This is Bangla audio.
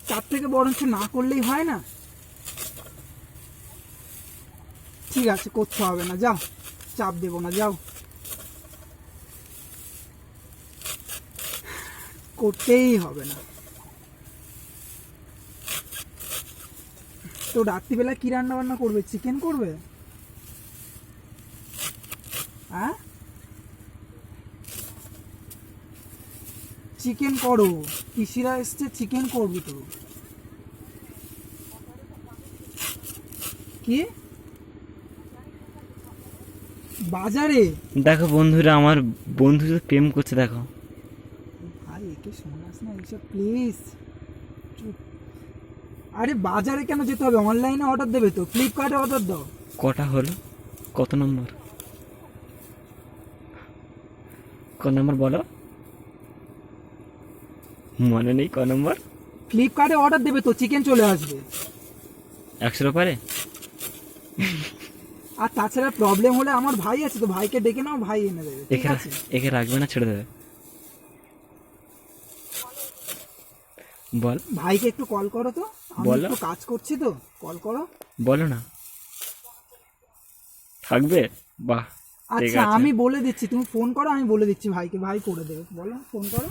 তার থেকে বরঞ্চ না করলেই হয় না? ঠিক আছে, করতে হবে না, যাও, চাপ দেবো না, যাও, করতেই হবে না। তো রাত্রিবেলা কি রান্না বান্না করবে? চিকেন করবে? হ্যাঁ, চিকেন করো, পিসিরা এসছে, চিকেন করবি তো। কি বাজারে? দেখো বন্ধুরা, আমার বন্ধু তো প্রেম করছে, দেখো। ভাই একে শোনাস না এইসব প্লিজ। আরে বাজারে কেন যেতে হবে? অনলাইনে অর্ডার দেবে তো, ফ্লিপকার্টে অর্ডার দাও। কটা হলো? কত নম্বর? ক নম্বর বলো, মনে নেই ক নম্বর? ফ্লিপকার্টে অর্ডার দেবে তো, চিকেন চলে আসবে। 100 পারে? আর তাছাড়া প্রবলেম হলে আমার ভাই আছে তো, ভাইকে ডেকে নাও, ভাই এনে দেবে, ঠিক একে আছে? একে রাখবে না, ছেড়ে দেবে? বল। ভাইকে একটু কল করো তো, আমি বলো। একটু কাজ করছি তো, কল করো। বলো না, থাকবে? বাহ, ঠিক আচ্ছা আছে। আমি বলে দিচ্ছি, তুমি ফোন করো, আমি বলে দিচ্ছি ভাইকে, ভাই করে দেবে, বলো, ফোন করো।